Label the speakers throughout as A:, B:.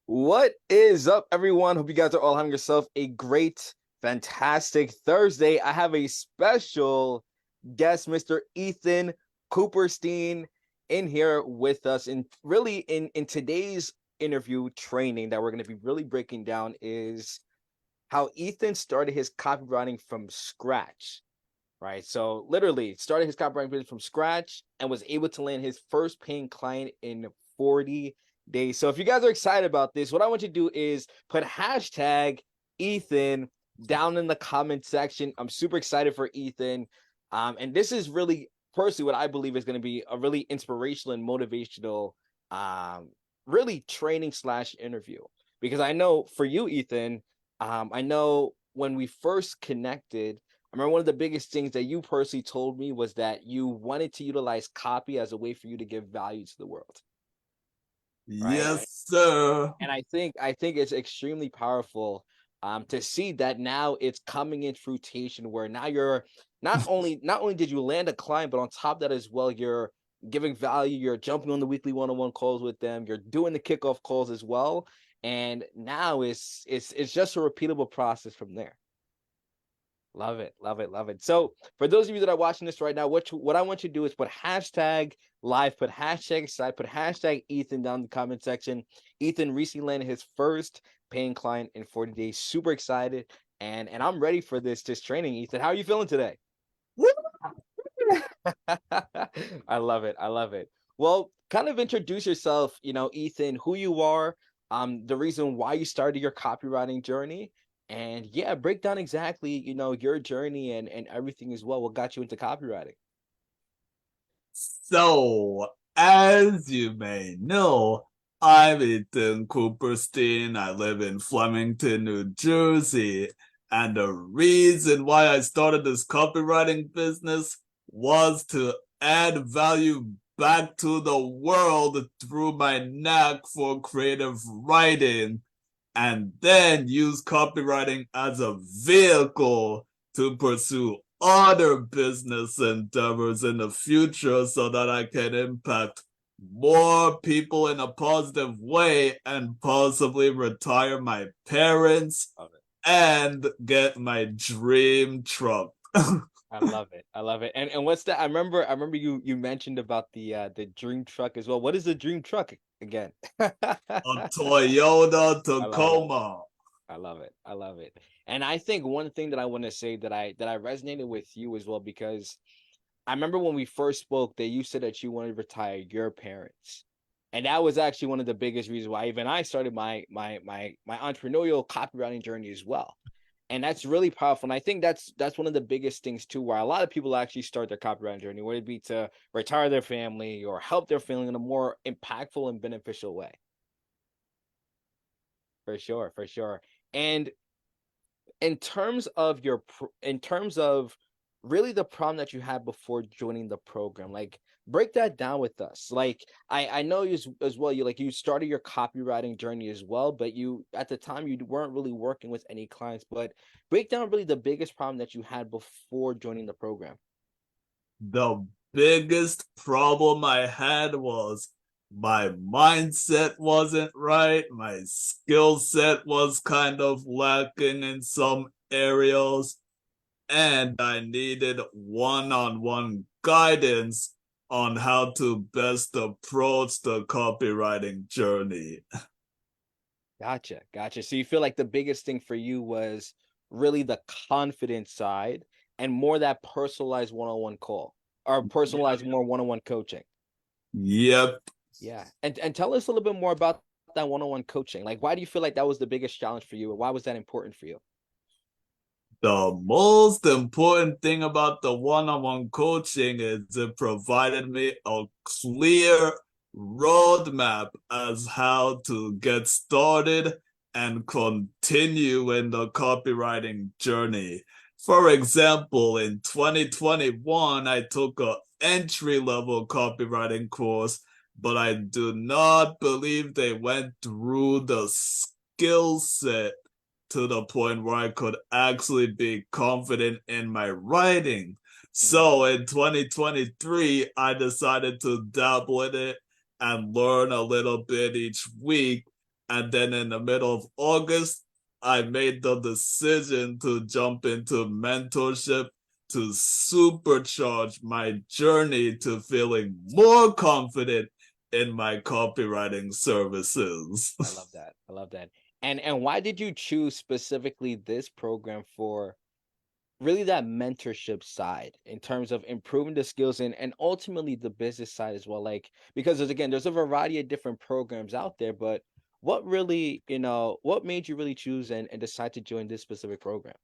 A: What is up, everyone? Hope you guys are all having yourself a great, fantastic Thursday. I have a special guest, Mr. Ethan Cooperstein, in here with us. And really, in today's interview training that we're going to be really breaking down is how Ethan started his copywriting from scratch, right? So literally started his copywriting business from scratch and was able to land his first paying client in 40 days. So if you guys are excited about this, what I want you to do is put hashtag Ethan down in the comment section. I'm super excited for Ethan. And this is really personally what I believe is going to be a really inspirational and motivational um, really training slash interview. Because I know for you, Ethan, I know when we first connected, I remember one of the biggest things that you personally told me was that you wanted to utilize copy as a way for you to give value to the world, right?
B: Yes, sir.
A: And I think it's extremely powerful to see that now it's coming in fruition where now you're not only did you land a client, but on top of that as well, you're giving value, you're jumping on the weekly one-on-one calls with them, you're doing the kickoff calls as well. And now it's just a repeatable process from there. Love it, love it, love it. So for those of you that are watching this right now, what I want you to do is put hashtag live, put hashtag side, put hashtag Ethan down in the comment section. Ethan recently landed his first paying client in 40 days. Super excited. And I'm ready for this training, Ethan. How are you feeling today? I love it. I love it. Well, kind of introduce yourself, Ethan, who you are, the reason why you started your copywriting journey, and yeah, break down exactly, your journey and everything as well. What got you into copywriting?
B: So, as you may know, I'm Ethan Cooperstein. I live in Flemington, New Jersey. And the reason why I started this copywriting business was to add value back to the world through my knack for creative writing, and then use copywriting as a vehicle to pursue other business endeavors in the future so that I can impact more people in a positive way and possibly retire my parents
A: Love it.
B: and get my dream truck.
A: I love it. I love it. And what's that? I remember you mentioned about the dream truck as well. What is the dream truck again?
B: A Toyota
A: I love it.
B: Tacoma.
A: I love it. I love it. And I think one thing that I want to say that I resonated with you as well, because I remember when we first spoke that you said that you wanted to retire your parents. And that was actually one of the biggest reasons why even I started my entrepreneurial copywriting journey as well. And that's really powerful. And I think that's one of the biggest things too, where a lot of people actually start their copywriting journey, whether it be to retire their family or help their family in a more impactful and beneficial way. For sure, for sure. And in terms of really the problem that you had before joining the program, like break that down with us. Like I know you as well, you started your copywriting journey as well, but you at the time you weren't really working with any clients, but break down really the biggest problem that you had before joining the program.
B: The biggest problem I had was my mindset wasn't right. My skill set was kind of lacking in some areas, and I needed one on one guidance on how to best approach the copywriting journey.
A: Gotcha, gotcha. So you feel like the biggest thing for you was really the confidence side and more that personalized one-on-one call or personalized more one-on-one coaching.
B: Yep.
A: Yeah. And tell us a little bit more about that one-on-one coaching. Like why do you feel like that was the biggest challenge for you? Or why was that important for you?
B: The most important thing about the one-on-one coaching is it provided me a clear roadmap as how to get started and continue in the copywriting journey. For example, in 2021, I took a entry-level copywriting course, but I do not believe they went through the skill set to the point where I could actually be confident in my writing.
A: Mm.
B: So in 2023, I decided to dabble in it and learn a little bit each week. And then in the middle of August, I made the decision to jump into mentorship to supercharge my journey to feeling more confident in my copywriting services.
A: I love that. I love that. And why did you choose specifically this program for really that mentorship side in terms of improving the skills and ultimately the business side as well? Like, because there's a variety of different programs out there, but what really, what made you really choose and decide to join this specific program?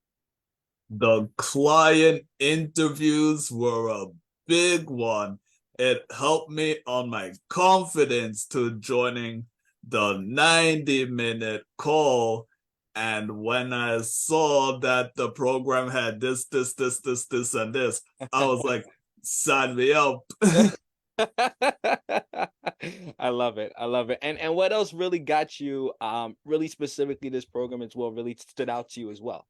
B: The client interviews were a big one. It helped me on my confidence to joining the 90-minute call. And when I saw that the program had this, and this, I was like, sign me up.
A: I love it. I love it. And what else really got you really specifically this program as well really stood out to you as well?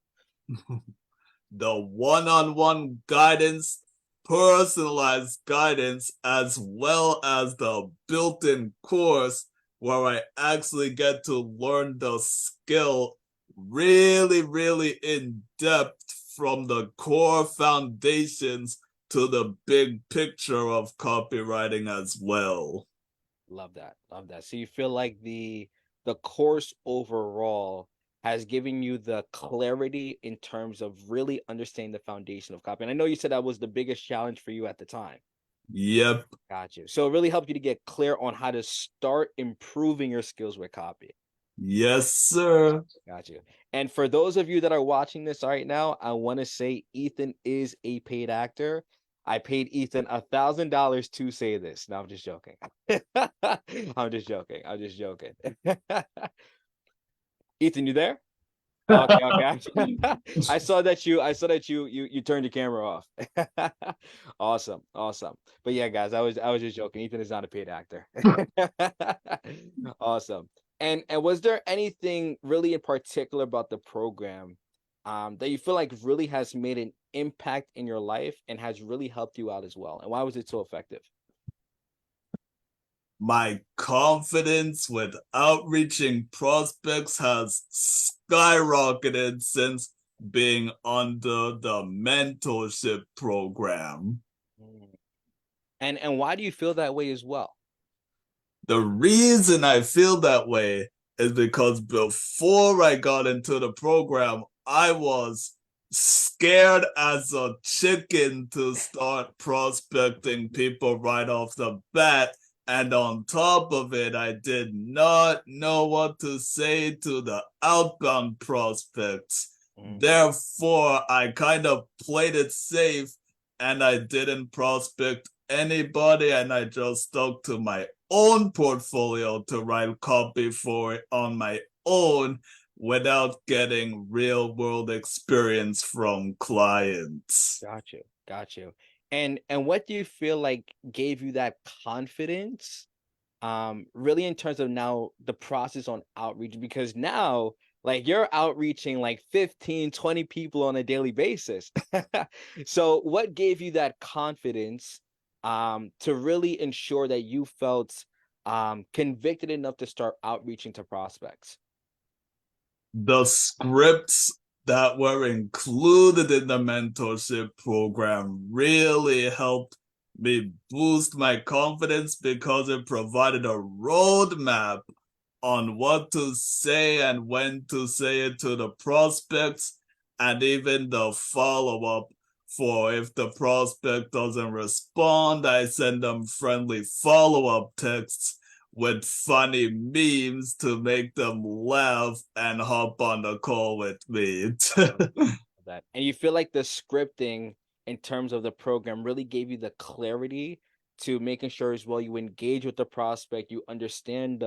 B: The one-on-one guidance, personalized guidance, as well as the built-in course where I actually get to learn the skill really, really in depth from the core foundations to the big picture of copywriting as well.
A: Love that. Love that. So you feel like the course overall has given you the clarity in terms of really understanding the foundation of copy. And I know you said that was the biggest challenge for you at the time.
B: Yep.
A: Got you. So it really helped you to get clear on how to start improving your skills with copy.
B: Yes, sir.
A: Got you. And for those of you that are watching this right now, I want to say Ethan is a paid actor. I paid Ethan $1,000 to say this. No, I'm just joking. I'm just joking. I'm just joking. Ethan, you there? Okay, okay. I saw that you turned your camera off. Awesome, awesome. But yeah, guys, I was just joking. Ethan is not a paid actor. Awesome. And was there anything really in particular about the program that you feel like really has made an impact in your life and has really helped you out as well? And why was it so effective?
B: My confidence with outreaching prospects has skyrocketed since being under the mentorship program.
A: Mm. And why do you feel that way as well?
B: The reason I feel that way is because before I got into the program, I was scared as a chicken to start prospecting people right off the bat. And on top of it, I did not know what to say to the outbound prospects.
A: Mm.
B: Therefore, I kind of played it safe and I didn't prospect anybody and I just stuck to my own portfolio to write copy for it on my own without getting real world experience from clients.
A: Got you. Got you. And what do you feel like gave you that confidence? Really in terms of now the process on outreach, because now like you're outreaching like 15, 20 people on a daily basis. So what gave you that confidence to really ensure that you felt convicted enough to start outreaching to prospects?
B: The scripts that were included in the mentorship program really helped me boost my confidence because it provided a roadmap on what to say and when to say it to the prospects, and even the follow up for if the prospect doesn't respond, I send them friendly follow up texts with funny memes to make them laugh and hop on the call with me.
A: That and you feel like the scripting in terms of the program really gave you the clarity to making sure as well you engage with the prospect, you understand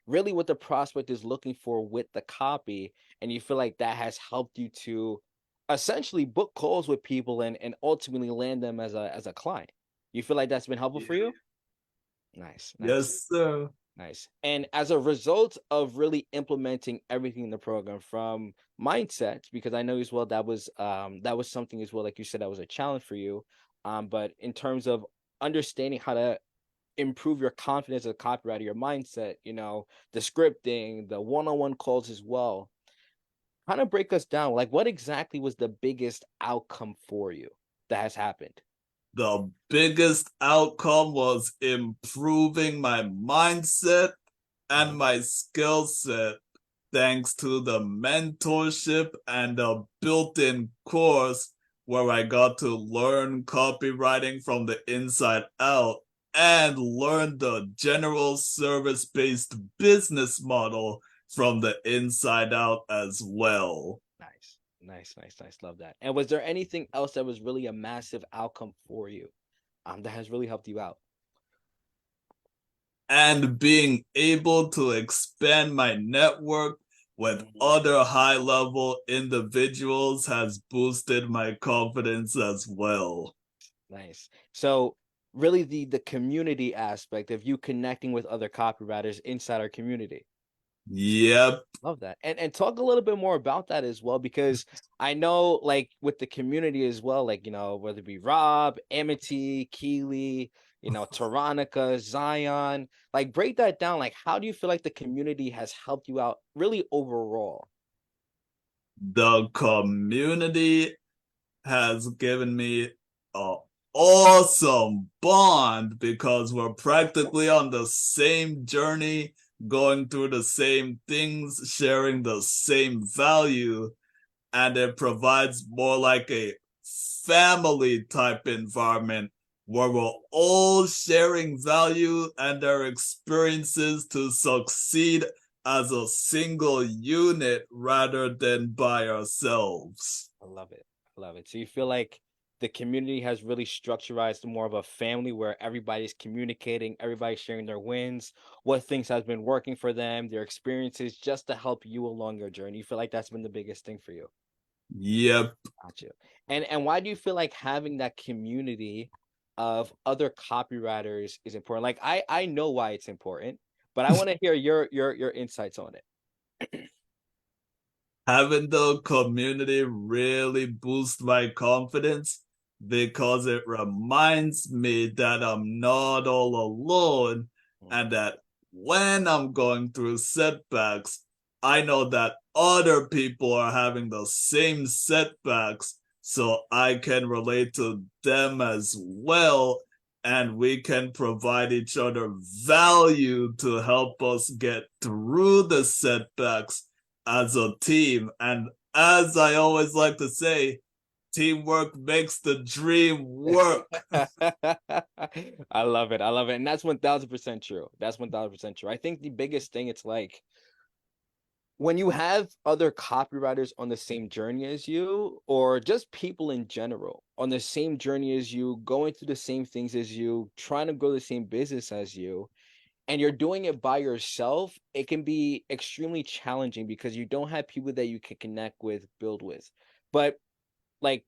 A: really what the prospect is looking for with the copy, and you feel like that has helped you to essentially book calls with people and ultimately land them as a client. You feel like that's been helpful for you? Nice, nice.
B: Yes, sir.
A: Nice. And as a result of really implementing everything in the program from mindset, because I know as well that was something as well, like you said, that was a challenge for you. But in terms of understanding how to improve your confidence as a copywriter, your mindset, the scripting, the one-on-one calls as well. Kind of break us down. Like, what exactly was the biggest outcome for you that has happened?
B: The biggest outcome was improving my mindset and
A: Mhm.
B: my skill set thanks to the mentorship and the built-in course where I got to learn copywriting from the inside out and learn the general service-based business model from the inside out as well.
A: Nice, nice, nice, nice. Love that. And was there anything else that was really a massive outcome for you, that has really helped you out?
B: And being able to expand my network with
A: Mhm.
B: other high level individuals has boosted my confidence as well.
A: Nice. So really the community aspect of you connecting with other copywriters inside our community.
B: Yep.
A: Love that. And talk a little bit more about that as well, because I know like with the community as well, like whether it be Rob, Amity, Keely, Taranika, Zion, like break that down. Like how do you feel like the community has helped you out really overall?
B: The community has given me a awesome bond because we're practically on the same journey, going through the same things, sharing the same value, and it provides more like a family type environment where we're all sharing value and our experiences to succeed as a single unit rather than by ourselves.
A: I love it. I love it. So you feel like the community has really structurized more of a family where everybody's communicating, everybody's sharing their wins, what things has been working for them, their experiences, just to help you along your journey. You feel like that's been the biggest thing for you.
B: Yep.
A: Gotcha. And why do you feel like having that community of other copywriters is important? Like I know why it's important, but I want to hear your insights on it.
B: Having the community really boosts my confidence because it reminds me that I'm not all alone and that when I'm going through setbacks, I know that other people are having the same setbacks, so I can relate to them as well. And we can provide each other value to help us get through the setbacks as a team. And as I always like to say, teamwork makes the dream work.
A: I love it. I love it. And that's 1000% true. That's 1000% true. I think the biggest thing, it's like when you have other copywriters on the same journey as you, or just people in general on the same journey as you, going through the same things as you, trying to grow the same business as you, and you're doing it by yourself, it can be extremely challenging because you don't have people that you can connect with, build with. But like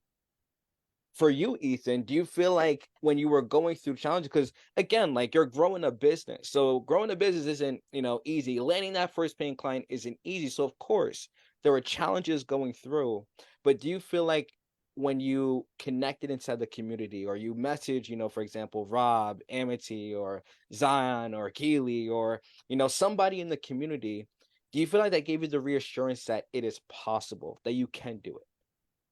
A: for you, Ethan, do you feel like when you were going through challenges, because again, like you're growing a business. So growing a business isn't, easy. Landing that first paying client isn't easy. So of course, there were challenges going through. But do you feel like when you connected inside the community or you message, for example, Rob, Amity, or Zion or Keely, or somebody in the community, do you feel like that gave you the reassurance that it is possible, that you can do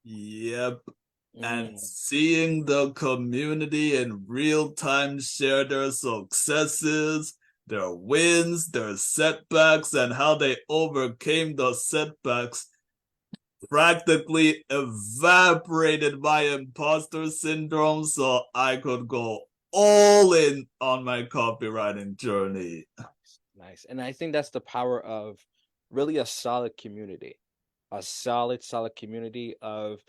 B: Yep.
A: it?
B: And seeing the community in real time share their successes, their wins, their setbacks, and how they overcame the setbacks practically evaporated my imposter syndrome so I could go all in on my copywriting journey.
A: Nice, nice. And I think that's the power of really a solid community, a solid community of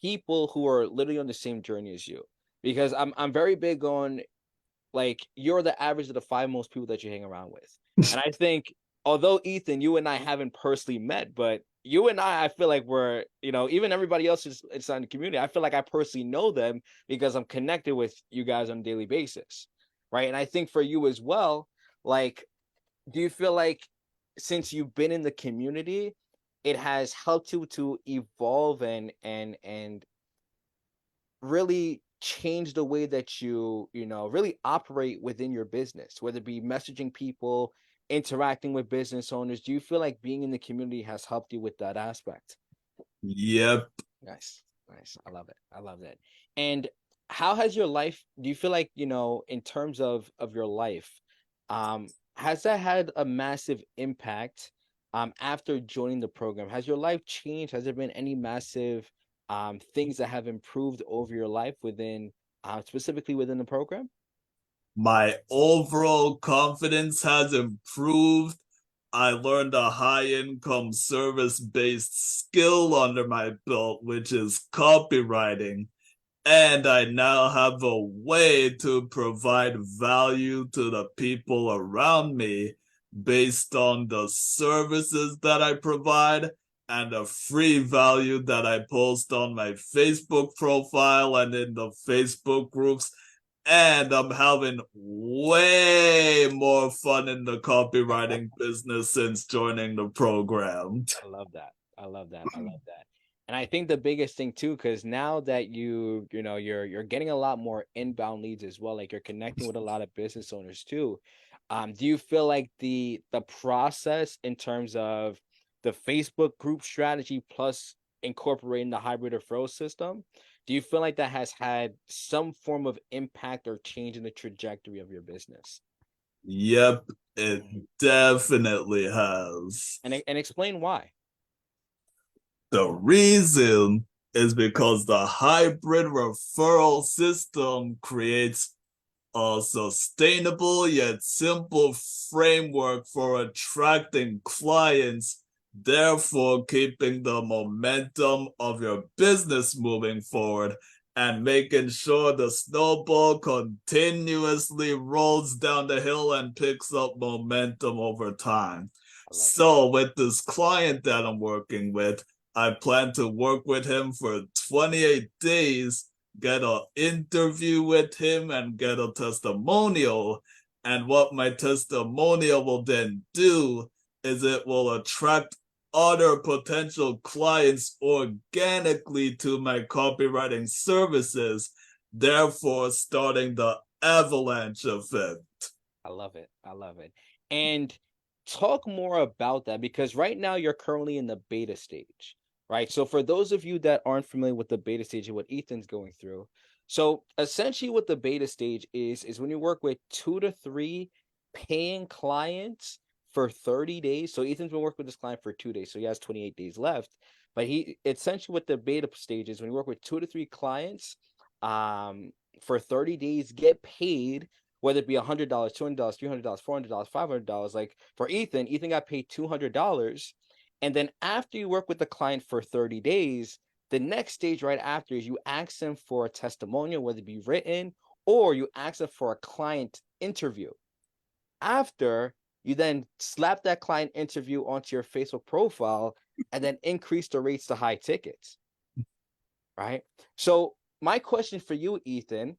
A: people who are literally on the same journey as you. Because I'm very big on like you're the average of the five most people that you hang around with. And I think although Ethan, you and I haven't personally met, but you and I feel like we're, even everybody else is inside the community. I feel like I personally know them because I'm connected with you guys on a daily basis. Right. And I think for you as well, like do you feel like since you've been in the community, it has helped you to evolve and really changed the way that really operate within your business, whether it be messaging people, interacting with business owners? Do you feel like being in the community has helped you with that aspect?
B: Yep.
A: Nice, nice. I love it. I love that. And how has your life, do you feel like, in terms of your life, has that had a massive impact after joining the program? Has your life changed? Has there been any massive things that have improved over your life within specifically within the program?
B: My overall confidence has improved. I learned a high income service based skill under my belt, which is copywriting. And I now have a way to provide value to the people around me based on the services that I provide and the free value that I post on my Facebook profile and in the Facebook groups. And I'm having way more fun in the copywriting business since joining the program.
A: I love that. I love that. I love that. And I think the biggest thing too, because now that you're getting a lot more inbound leads as well, like you're connecting with a lot of business owners too. Do you feel like the process in terms of the Facebook group strategy plus incorporating the hybrid referral system, do you feel like that has had some form of impact or change in the trajectory of your business?
B: Yep, it
A: Mhm.
B: definitely has.
A: And explain why.
B: The reason is because the hybrid referral system creates a sustainable yet simple framework for attracting clients, therefore keeping the momentum of your business moving forward and making sure the snowball continuously rolls down the hill and picks up momentum over time.
A: I love it.
B: So, with this client that I'm working with, I plan to work with him for 28 days, get an interview with him, and get a testimonial. And what my testimonial will then do is it will attract other potential clients organically to my copywriting services, therefore starting the avalanche effect.
A: I love it. I love it. And talk more about that because right now you're currently in the beta stage, right? So for those of you that aren't familiar with the beta stage and what Ethan's going through, so essentially what the beta stage is when you work with 2 to 3 paying clients for 30 days. So Ethan's been working with this client for 2 days, so he has 28 days left. But he essentially what the beta stage is when you work with 2 to 3 clients for 30 days, get paid whether it be $100, $200, $300, $400, $500. Like for Ethan, Ethan got paid $200. And then after you work with the client for 30 days, the next stage right after is you ask them for a testimonial, whether it be written or you ask them for a client interview. After you then slap that client interview onto your Facebook profile and then increase the rates to high tickets, right? So my question for you, Ethan,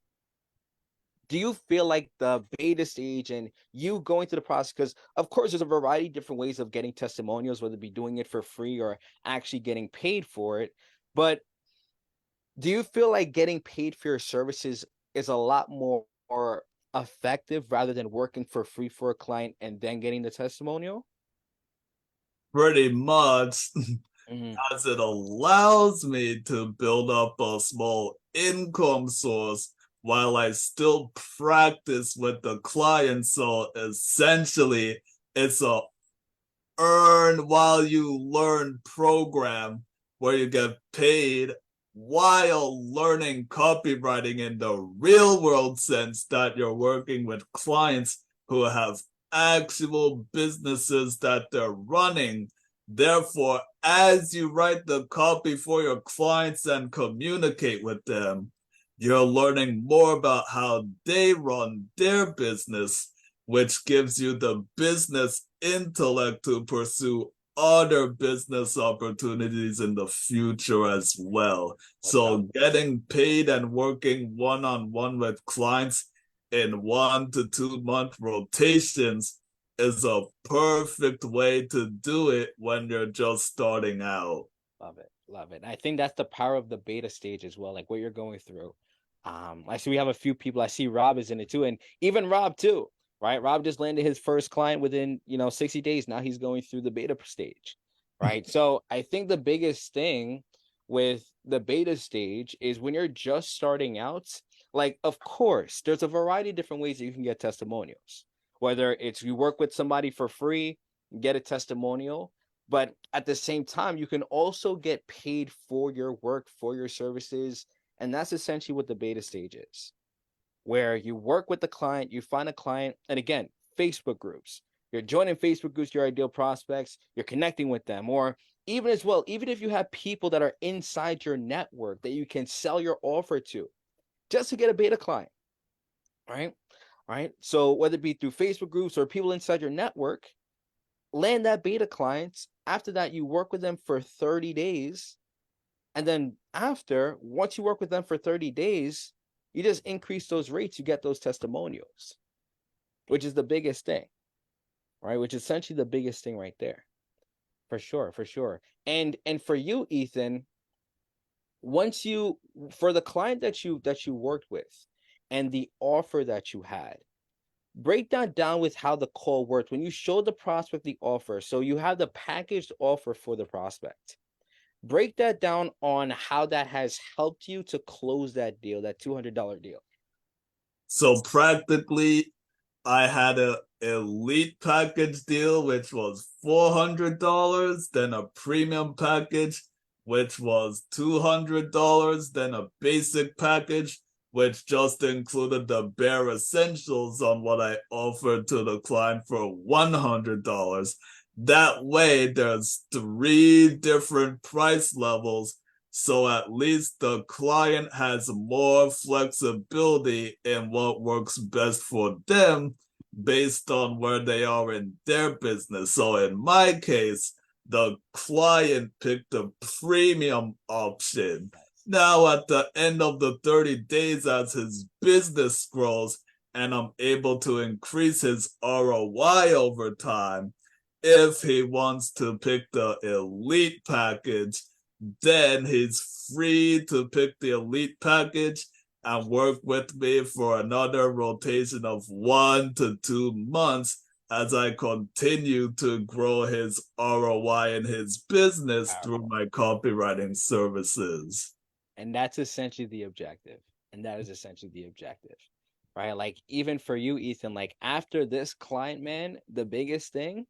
A: do you feel like the beta stage and you going through the process, because of course there's a variety of different ways of getting testimonials, whether it be doing it for free or actually getting paid for it, but do you feel like getting paid for your services is a lot more effective rather than working for free for a client and then getting the testimonial?
B: Pretty much,
A: Hmm.
B: as it allows me to build up a small income source while I still practice with the client. So essentially, it's a earn while you learn program where you get paid while learning copywriting in the real world sense that you're working with clients who have actual businesses that they're running. Therefore, as you write the copy for your clients and communicate with them, you're learning more about how they run their business, which gives you the business intellect to pursue other business opportunities in the future as well.
A: Without
B: So getting paid and working one-on-one with clients in 1 to 2 month rotations is a perfect way to do it when you're just starting out.
A: love it, love it. I think that's the power of the beta stage as well, like what you're going through. I see we have a few people. I see Rob is in it too, and even Rob too, right? Rob just landed his first client within 60 days. Now he's going through the beta stage, right? So I think the biggest thing with the beta stage is when you're just starting out, like, of course, there's a variety of different ways that you can get testimonials. Whether it's you work with somebody for free, get a testimonial, but at the same time, you can also get paid for your work, for your services. And that's essentially what the beta stage is, where you work with the client, you find a client, and again, Facebook groups. You're joining Facebook groups, your ideal prospects, you're connecting with them, or even as well, even if you have people that are inside your network that you can sell your offer to just to get a beta client, right? Right. So whether it be through Facebook groups or people inside your network, land that beta clients. After that, you work with them for 30 days. And then once you work with them for 30 days, you just increase those rates, you get those testimonials, which is the biggest thing, right? Which is essentially the biggest thing right there. For sure, for sure. And for you, Ethan, once you for the client that you worked with and the offer that you had, break that down with how the call worked. When you show the prospect the offer, so you have the packaged offer for the prospect. Break that down on how that has helped you to close that deal, that $200 deal.
B: So practically, I had a elite package deal, which was $400, then a premium package, which was $200, then a basic package, which just included the bare essentials on what I offered to the client for $100. That way, there's three different price levels, so at least the client has more flexibility in what works best for them based on where they are in their business. So in my case, the client picked the premium option. Now, at the end of the 30 days, as his business grows and I'm able to increase his ROI over time, if he wants to pick the elite package, then he's free to pick the elite package and work with me for another rotation of 1 to 2 months as I continue to grow his ROI in his business through my copywriting services.
A: And that's essentially the objective. And that is essentially the objective, right? Like, even for you, Ethan, like, after this client, man, the biggest thing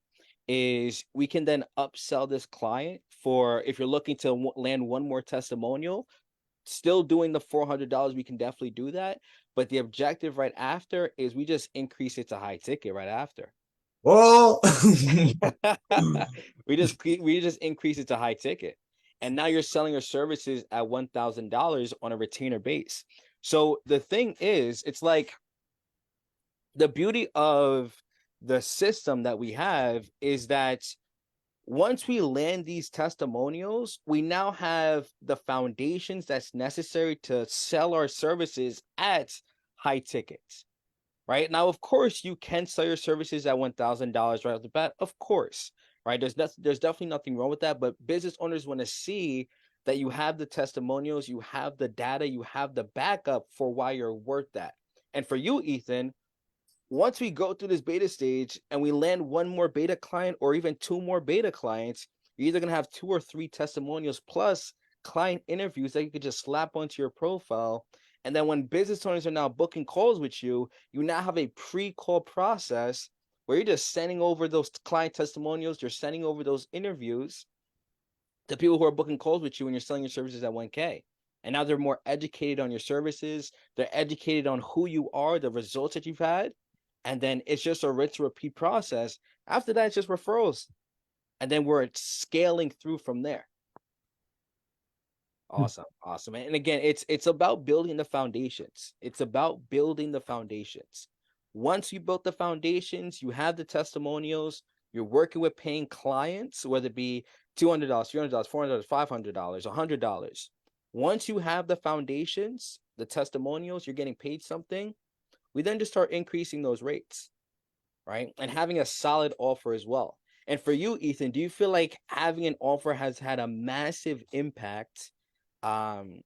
A: is we can then upsell this client for, if you're looking to land one more testimonial, still doing the $400, we can definitely do that. But the objective right after is we just increase it to high ticket right after.
B: Well,
A: we just increase it to high ticket. And now you're selling your services at $1,000 on a retainer base. So the thing is, it's like the beauty of the system that we have is that once we land these testimonials, we now have the foundations that's necessary to sell our services at high tickets. Right now, of course, you can sell your services at $1,000 right off the bat. Of course, right? There's definitely nothing wrong with that. But business owners want to see that you have the testimonials, you have the data, you have the backup for why you're worth that. And for you, Ethan, once we go through this beta stage and we land one more beta client or even two more beta clients, you're either going to have 2 or 3 testimonials plus client interviews that you could just slap onto your profile. And then when business owners are now booking calls with you, you now have a pre-call process where you're just sending over those client testimonials, you're sending over those interviews to people who are booking calls with you when you're selling your services at 1K. And now they're more educated on your services, they're educated on who you are, the results that you've had, and then it's just a rinse repeat process. After that, it's just referrals, and then we're scaling through from there. Awesome, awesome. And again, it's about building the foundations. It's about building the foundations. Once you built the foundations, you have the testimonials, you're working with paying clients, whether it be $200, $300, $400, $500, $100. Once you have the foundations, the testimonials, you're getting paid something, we then just start increasing those rates, right? And having a solid offer as well. And for you, Ethan, do you feel like having an offer has had a massive impact, um,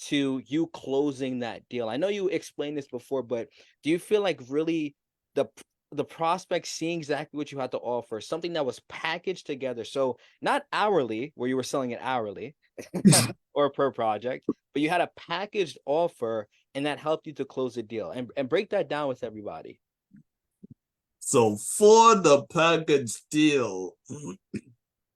A: to you closing that deal? I know you explained this before, but do you feel like really the the prospect seeing exactly what you had to offer, something that was packaged together, so not hourly, where you were selling it hourly or per project, but you had a packaged offer, and that helped you to close the deal, and break that down with everybody.
B: So for the package deal,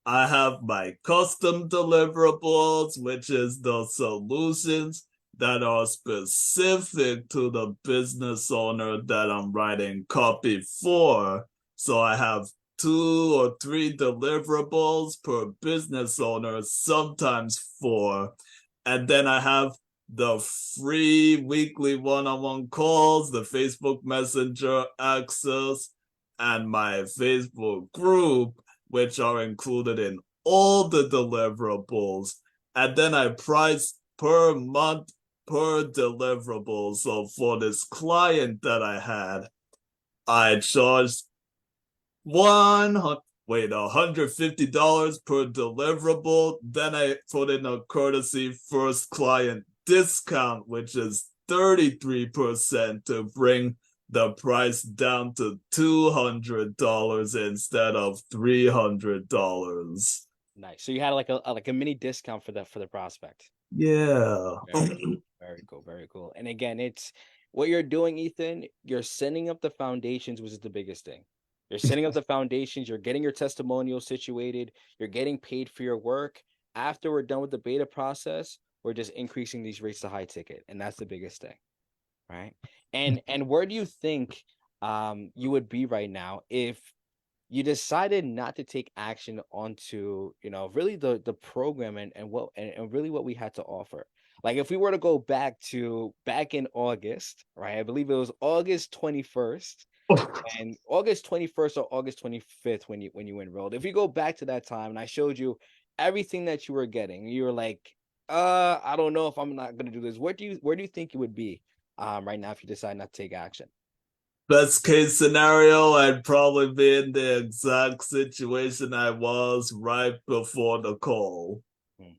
B: I have my custom deliverables, which is the solutions that are specific to the business owner that I'm writing copy for. So I have 2 or 3 deliverables per business owner, sometimes 4. And then I have the free weekly one-on-one calls, the Facebook Messenger access, and my Facebook group, which are included in all the deliverables. And then I price per month per deliverable. So for this client that I had, I charged $150 per deliverable. Then I put in a courtesy first client discount, which is 33% to bring the price down to $200 instead of $300.
A: Nice. So you had like a mini discount for the prospect.
B: Yeah.
A: Very cool. Very cool. Very cool. And again, it's what you're doing, Ethan. You're setting up the foundations, which is the biggest thing. You're setting up the foundations. You're getting your testimonial situated. You're getting paid for your work. After we're done with the beta process, we're just increasing these rates to high ticket, and that's the biggest thing, right? And where do you think you would be right now if you decided not to take action onto, really the program and really what we had to offer? Like if we were to go back in August, right? I believe it was August 21st, and August 21st or August 25th when you enrolled. If you go back to that time and I showed you everything that you were getting, you were like, I don't know if I'm not gonna do this. Where do you think you would be right now if you decide not to take action?
B: Best case scenario, I'd probably be in the exact situation I was right before the call.
A: Hmm,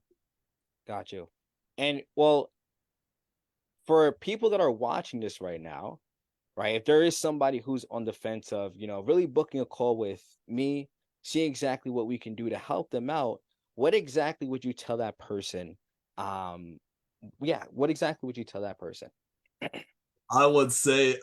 A: got you. And well, for people that are watching this right now, right? If there is somebody who's on the fence of, really booking a call with me, see exactly what we can do to help them out, what exactly would you tell that person? Um, yeah, what exactly would you tell that person?
B: I would say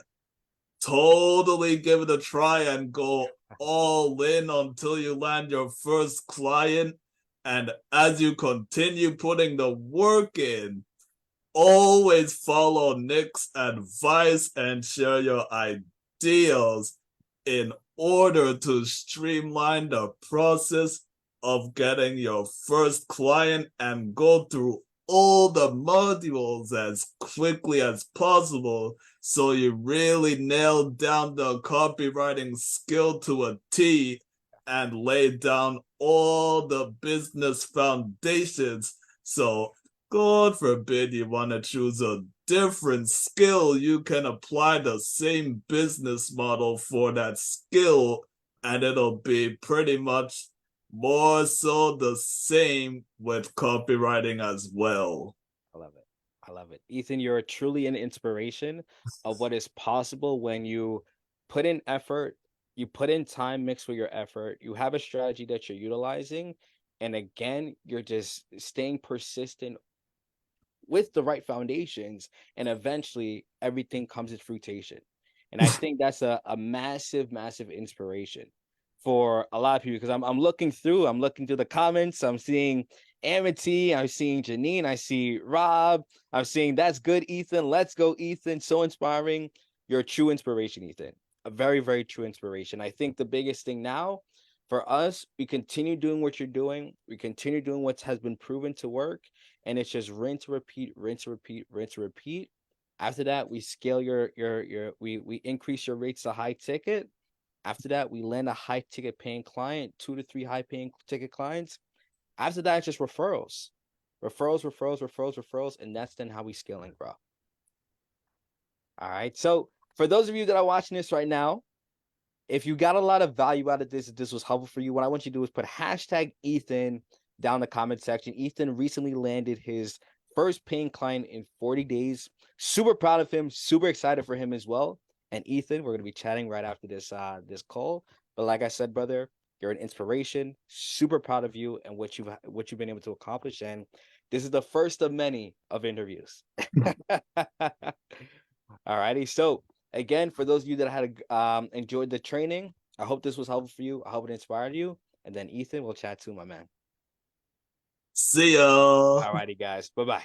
B: totally give it a try and go all in until you land your first client. And as you continue putting the work in, always follow Nick's advice and share your ideas in order to streamline the process of getting your first client and go through all the modules as quickly as possible so you really nail down the copywriting skill to a T and lay down all the business foundations. So God forbid you want to choose a different skill, you can apply the same business model for that skill, and it'll be pretty much more so the same with copywriting as well.
A: I love it. I love it. Ethan, you're truly an inspiration of what is possible when you put in effort, you put in time mixed with your effort, you have a strategy that you're utilizing, and again, you're just staying persistent with the right foundations, and eventually everything comes to fruition. And I think that's a massive, massive inspiration for a lot of people, because I'm looking through the comments, I'm seeing Amity, I'm seeing Janine, I see Rob, I'm seeing that's good, Ethan. Let's go, Ethan. So inspiring. You're a true inspiration, Ethan. A very, very true inspiration. I think the biggest thing now for us, we continue doing what you're doing. We continue doing what has been proven to work, and it's just rinse, repeat, rinse, repeat, rinse, repeat. After that, we scale we increase your rates to high ticket. After that, we land a high ticket paying client, 2 to 3 high paying ticket clients. After that, it's just referrals, referrals, and that's then how we scale and grow. All right. So for those of you that are watching this right now, if you got a lot of value out of this, if this was helpful for you, what I want you to do is put hashtag Ethan down in the comment section. Ethan recently landed his first paying client in 40 days. Super proud of him, super excited for him as well. And Ethan, we're gonna be chatting right after this call. But like I said, brother, you're an inspiration. Super proud of you and what you've been able to accomplish. And this is the first of many of interviews. Alrighty. So again, for those of you that had enjoyed the training, I hope this was helpful for you. I hope it inspired you. And then Ethan, we'll chat soon, my man.
B: See ya.
A: Alrighty, guys. Bye-bye.